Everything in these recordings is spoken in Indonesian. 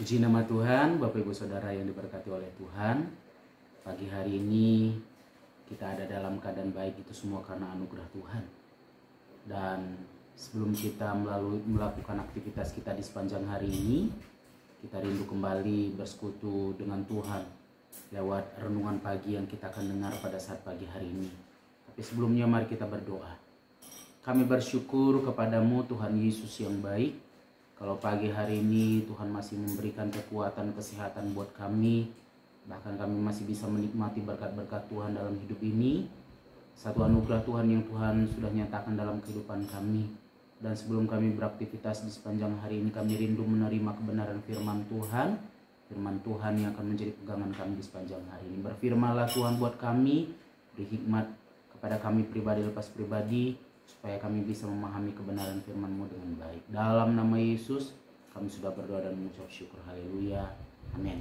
Puji nama Tuhan, Bapak Ibu Saudara yang diberkati oleh Tuhan. Pagi hari ini kita ada dalam keadaan baik, itu semua karena anugerah Tuhan. Dan sebelum kita melakukan aktivitas kita di sepanjang hari ini, kita rindu kembali bersekutu dengan Tuhan lewat renungan pagi yang kita akan dengar pada saat pagi hari ini. Tapi sebelumnya mari kita berdoa. Kami bersyukur kepadamu Tuhan Yesus yang baik. Kalau pagi hari ini Tuhan masih memberikan kekuatan, kesehatan buat kami, bahkan kami masih bisa menikmati berkat-berkat Tuhan dalam hidup ini. Satu anugerah Tuhan yang Tuhan sudah nyatakan dalam kehidupan kami. Dan sebelum kami beraktivitas di sepanjang hari ini, kami rindu menerima kebenaran firman Tuhan. Firman Tuhan yang akan menjadi pegangan kami di sepanjang hari ini. Berfirmanlah Tuhan buat kami, beri hikmat kepada kami pribadi lepas pribadi, supaya kami bisa memahami kebenaran firman-Mu dengan baik. Dalam nama Yesus kami sudah berdoa dan mengucap syukur. Haleluya. Amin.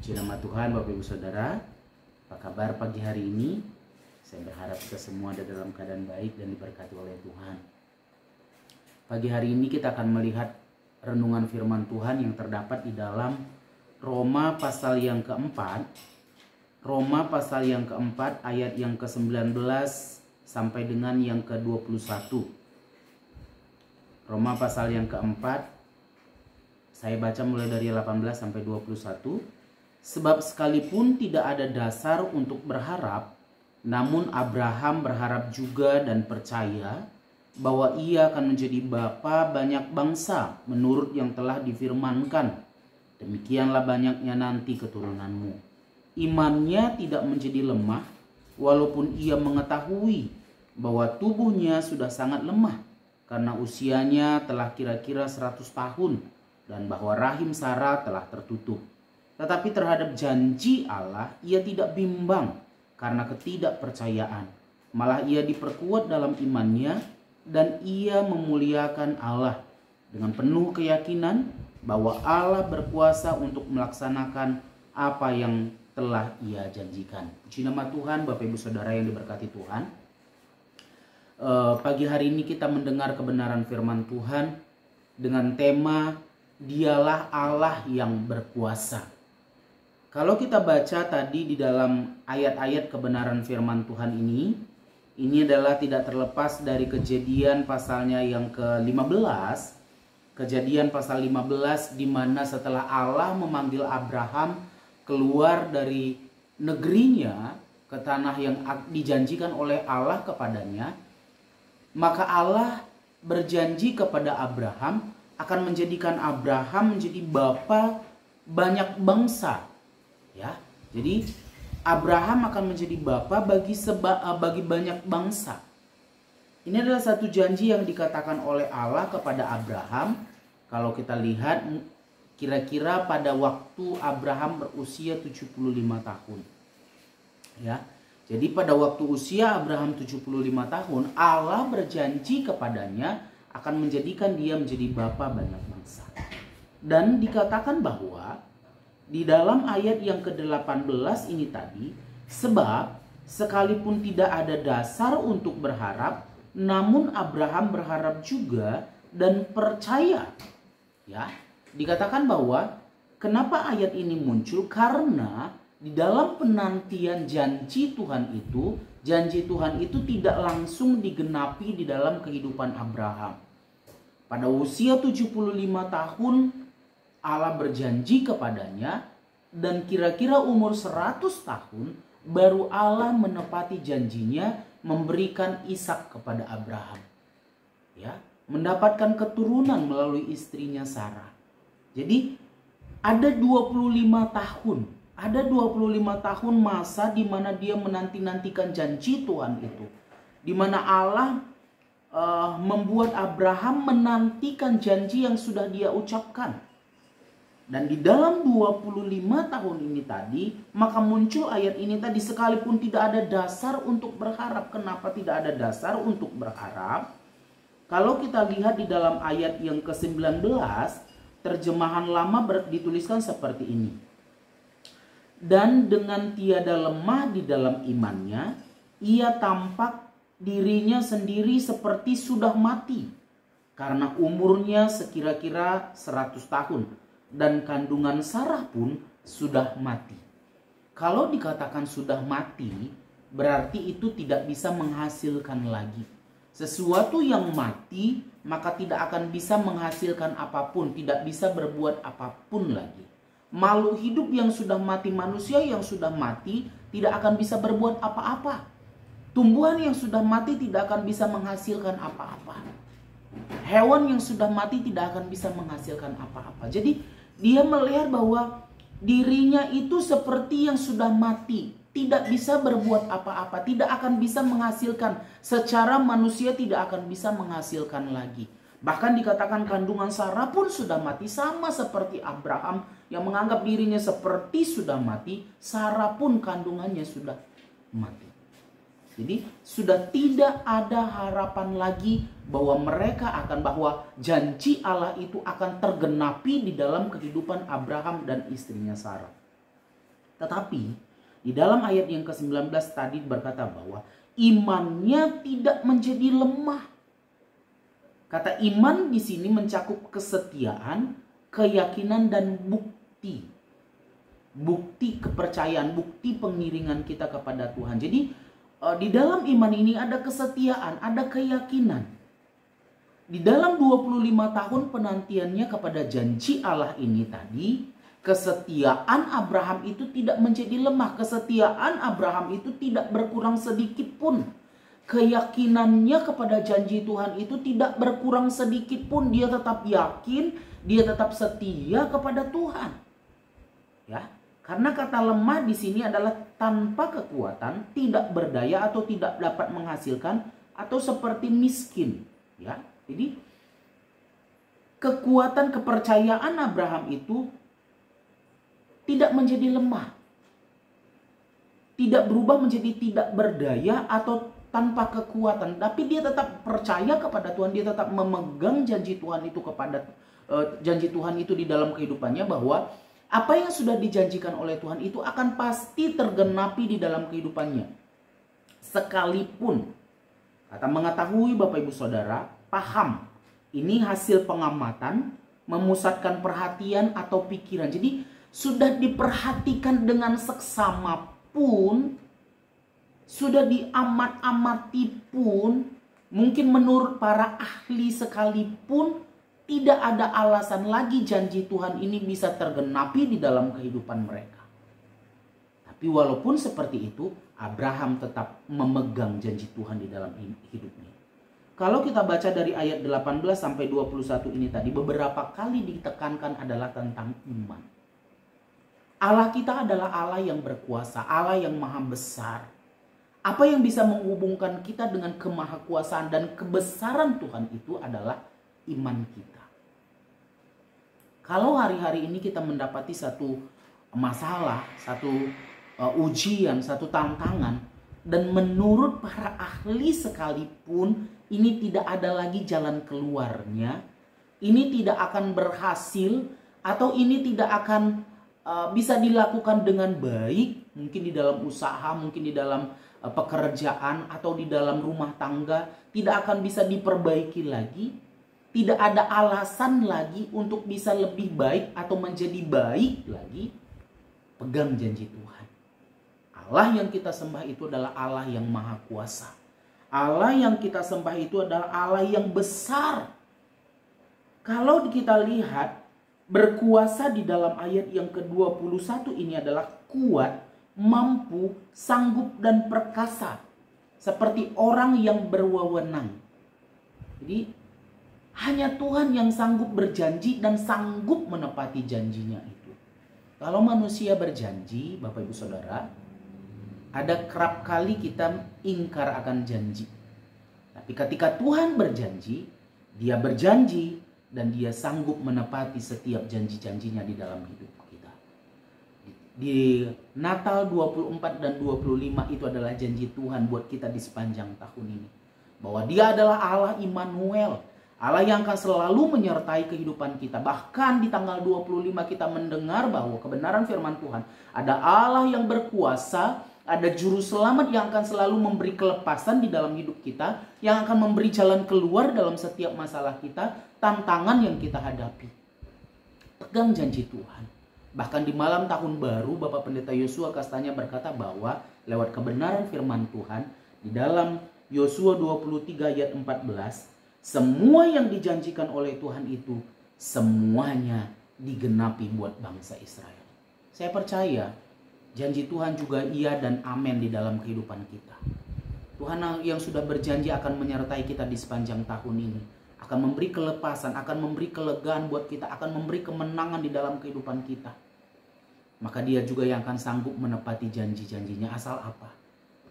Puji nama Tuhan, Bapak Ibu Saudara. Apa kabar pagi hari ini? Saya berharap kita semua ada dalam keadaan baik dan diberkati oleh Tuhan. Pagi hari ini kita akan melihat renungan firman Tuhan yang terdapat di dalam Roma pasal yang keempat. Roma pasal yang keempat ayat yang ke-19 sampai dengan yang ke-21. Roma pasal yang keempat, saya baca mulai dari 18 sampai 21. Sebab sekalipun tidak ada dasar untuk berharap, namun Abraham berharap juga dan percaya bahwa ia akan menjadi bapa banyak bangsa menurut yang telah difirmankan. Demikianlah banyaknya nanti keturunanmu. Imannya tidak menjadi lemah, walaupun ia mengetahui bahwa tubuhnya sudah sangat lemah karena usianya telah kira-kira 100 tahun dan bahwa rahim Sarah telah tertutup. Tetapi terhadap janji Allah ia tidak bimbang karena ketidakpercayaan. Malah ia diperkuat dalam imannya dan ia memuliakan Allah dengan penuh keyakinan bahwa Allah berkuasa untuk melaksanakan apa yang telah ia janjikan. Puji nama Tuhan, Bapak Ibu Saudara yang diberkati Tuhan. Pagi hari ini kita mendengar kebenaran firman Tuhan dengan tema Dialah Allah yang berkuasa. Kalau kita baca tadi di dalam ayat-ayat kebenaran firman Tuhan ini adalah tidak terlepas dari Kejadian pasalnya yang ke-15. Kejadian pasal 15 di mana setelah Allah memanggil Abraham keluar dari negerinya ke tanah yang dijanjikan oleh Allah kepadanya, maka Allah berjanji kepada Abraham akan menjadikan Abraham menjadi bapa banyak bangsa. Ya, jadi Abraham akan menjadi bapa bagi banyak bangsa. Ini adalah satu janji yang dikatakan oleh Allah kepada Abraham. Kalau kita lihat kira-kira pada waktu Abraham berusia 75 tahun. Ya. Jadi pada waktu usia Abraham 75 tahun, Allah berjanji kepadanya akan menjadikan dia menjadi bapa banyak bangsa. Dan dikatakan bahwa di dalam ayat yang ke-18 ini tadi, sebab sekalipun tidak ada dasar untuk berharap, namun Abraham berharap juga dan percaya. Ya, dikatakan bahwa kenapa ayat ini muncul? Karena di dalam penantian janji Tuhan itu tidak langsung digenapi di dalam kehidupan Abraham. Pada usia 75 tahun Allah berjanji kepadanya, dan kira-kira umur 100 tahun baru Allah menepati janjinya memberikan Ishak kepada Abraham. Ya, mendapatkan keturunan melalui istrinya Sarah. Jadi ada 25 tahun. Ada 25 tahun masa di mana dia menanti-nantikan janji Tuhan itu. Di mana Allah membuat Abraham menantikan janji yang sudah dia ucapkan. Dan di dalam 25 tahun ini tadi, maka muncul ayat ini tadi, sekalipun tidak ada dasar untuk berharap. Kenapa tidak ada dasar untuk berharap? Kalau kita lihat di dalam ayat yang ke-19, terjemahan lama dituliskan seperti ini. Dan dengan tiada lemah di dalam imannya, ia tampak dirinya sendiri seperti sudah mati, karena umurnya sekira-kira 100 tahun. dan kandungan Sarah pun sudah mati. Kalau dikatakan sudah mati, berarti itu tidak bisa menghasilkan lagi. Sesuatu yang mati maka tidak akan bisa menghasilkan apapun, tidak bisa berbuat apapun lagi. Makhluk hidup yang sudah mati, manusia yang sudah mati tidak akan bisa berbuat apa-apa. Tumbuhan yang sudah mati tidak akan bisa menghasilkan apa-apa. Hewan yang sudah mati tidak akan bisa menghasilkan apa-apa. Jadi dia melihat bahwa dirinya itu seperti yang sudah mati, tidak bisa berbuat apa-apa, tidak akan bisa menghasilkan. Secara manusia tidak akan bisa menghasilkan lagi. Bahkan dikatakan kandungan Sarah pun sudah mati, sama seperti Abraham yang menganggap dirinya seperti sudah mati, Sarah pun kandungannya sudah mati. Jadi sudah tidak ada harapan lagi bahwa bahwa janji Allah itu akan tergenapi di dalam kehidupan Abraham dan istrinya Sarah. Tetapi di dalam ayat yang ke-19 tadi berkata bahwa imannya tidak menjadi lemah. Kata iman di sini mencakup kesetiaan, keyakinan dan bukti. Bukti kepercayaan, bukti pengiringan kita kepada Tuhan. Jadi di dalam iman ini ada kesetiaan, ada keyakinan. Di dalam 25 tahun penantiannya kepada janji Allah ini tadi, kesetiaan Abraham itu tidak menjadi lemah. Kesetiaan Abraham itu tidak berkurang sedikit pun. Keyakinannya kepada janji Tuhan itu tidak berkurang sedikit pun. Dia tetap yakin, dia tetap setia kepada Tuhan. Ya, karena kata lemah di sini adalah tanpa kekuatan, tidak berdaya atau tidak dapat menghasilkan, atau seperti miskin. Ya, jadi kekuatan kepercayaan Abraham itu tidak menjadi lemah, tidak berubah menjadi tidak berdaya atau tanpa kekuatan, tapi dia tetap percaya kepada Tuhan, dia tetap memegang janji Tuhan itu janji Tuhan itu di dalam kehidupannya, bahwa apa yang sudah dijanjikan oleh Tuhan itu akan pasti tergenapi di dalam kehidupannya. Sekalipun kata mengetahui Bapak Ibu Saudara, paham, ini hasil pengamatan, memusatkan perhatian atau pikiran. Jadi sudah diperhatikan dengan seksama pun, sudah diamat-amati pun, mungkin menurut para ahli sekalipun, tidak ada alasan lagi janji Tuhan ini bisa tergenapi di dalam kehidupan mereka. Tapi walaupun seperti itu, Abraham tetap memegang janji Tuhan di dalam hidupnya. Kalau kita baca dari ayat 18 sampai 21 ini tadi, beberapa kali ditekankan adalah tentang iman. Allah kita adalah Allah yang berkuasa, Allah yang maha besar. Apa yang bisa menghubungkan kita dengan kemahakuasaan dan kebesaran Tuhan itu adalah iman kita. Kalau hari-hari ini kita mendapati satu masalah, satu ujian, satu tantangan, dan menurut para ahli sekalipun ini tidak ada lagi jalan keluarnya, ini tidak akan berhasil, atau ini tidak akan bisa dilakukan dengan baik, mungkin di dalam usaha, mungkin di dalam pekerjaan, atau di dalam rumah tangga, tidak akan bisa diperbaiki lagi. Tidak ada alasan lagi untuk bisa lebih baik atau menjadi baik lagi. Pegang janji Tuhan. Allah yang kita sembah itu adalah Allah yang maha kuasa. Allah yang kita sembah itu adalah Allah yang besar. Kalau kita lihat, berkuasa di dalam ayat yang ke-21 ini adalah kuat, mampu, sanggup, dan perkasa. Seperti orang yang berwewenang. Jadi hanya Tuhan yang sanggup berjanji dan sanggup menepati janjinya itu. Kalau manusia berjanji, Bapak Ibu Saudara, ada kerap kali kita ingkar akan janji. Tapi ketika Tuhan berjanji, dia berjanji dan dia sanggup menepati setiap janji-janjinya di dalam hidup kita. Di Natal 24 dan 25 itu adalah janji Tuhan buat kita di sepanjang tahun ini. Bahwa dia adalah Allah Immanuel. Allah yang akan selalu menyertai kehidupan kita. Bahkan di tanggal 25 kita mendengar bahwa kebenaran firman Tuhan. Ada Allah yang berkuasa, ada juru selamat yang akan selalu memberi kelepasan di dalam hidup kita. Yang akan memberi jalan keluar dalam setiap masalah kita, tantangan yang kita hadapi. pegang janji Tuhan. Bahkan di malam tahun baru, Bapak Pendeta Yosua Kastanya berkata bahwa lewat kebenaran firman Tuhan, di dalam Yosua 23 ayat 14, semua yang dijanjikan oleh Tuhan itu semuanya digenapi buat bangsa Israel. Saya percaya janji Tuhan juga iya dan amin di dalam kehidupan kita. Tuhan yang sudah berjanji akan menyertai kita di sepanjang tahun ini, akan memberi kelepasan, akan memberi kelegaan buat kita, akan memberi kemenangan di dalam kehidupan kita. Maka Dia juga yang akan sanggup menepati janji-janjinya. Asal apa?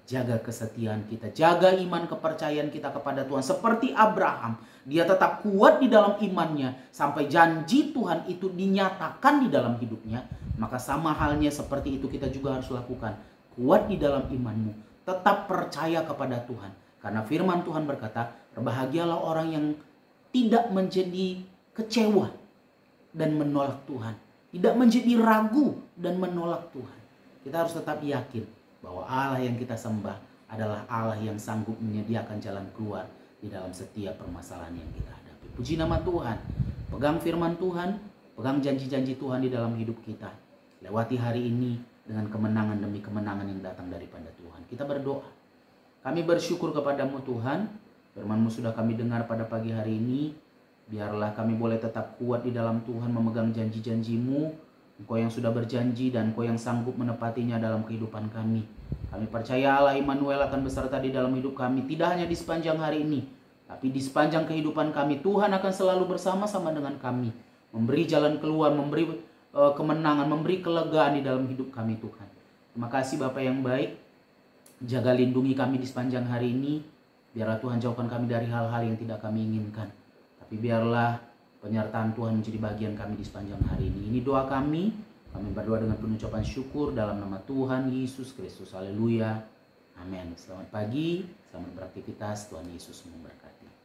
Jaga kesetiaan kita, jaga iman kepercayaan kita kepada Tuhan. Seperti Abraham, dia tetap kuat di dalam imannya sampai janji Tuhan itu dinyatakan di dalam hidupnya. Maka sama halnya seperti itu kita juga harus lakukan. Kuat di dalam imanmu, tetap percaya kepada Tuhan. Karena firman Tuhan berkata, berbahagialah orang yang tidak menjadi kecewa dan menolak Tuhan. Tidak menjadi ragu dan menolak Tuhan. Kita harus tetap yakin bahwa Allah yang kita sembah adalah Allah yang sanggup menyediakan jalan keluar di dalam setiap permasalahan yang kita hadapi. Puji nama Tuhan. Pegang firman Tuhan, pegang janji-janji Tuhan di dalam hidup kita. Lewati hari ini dengan kemenangan demi kemenangan yang datang daripada Tuhan. Kita berdoa. Kami bersyukur kepadamu Tuhan. Firman-Mu sudah kami dengar pada pagi hari ini. Biarlah kami boleh tetap kuat di dalam Tuhan, memegang janji-janji-Mu. Engkau yang sudah berjanji dan Engkau yang sanggup menepatinya dalam kehidupan kami. Kami percaya Allah Immanuel akan beserta di dalam hidup kami. Tidak hanya di sepanjang hari ini, tapi di sepanjang kehidupan kami. Tuhan akan selalu bersama-sama dengan kami. Memberi jalan keluar, memberi kemenangan, memberi kelegaan di dalam hidup kami Tuhan. Terima kasih Bapa yang baik. Jaga lindungi kami di sepanjang hari ini. Biarlah Tuhan jauhkan kami dari hal-hal yang tidak kami inginkan. Tapi biarlah penyertaan Tuhan menjadi bagian kami di sepanjang hari ini. Ini doa kami. Kami berdoa dengan penuh ucapan syukur dalam nama Tuhan Yesus Kristus. Haleluya. Amin. Selamat pagi, selamat beraktivitas. Tuhan Yesus memberkati.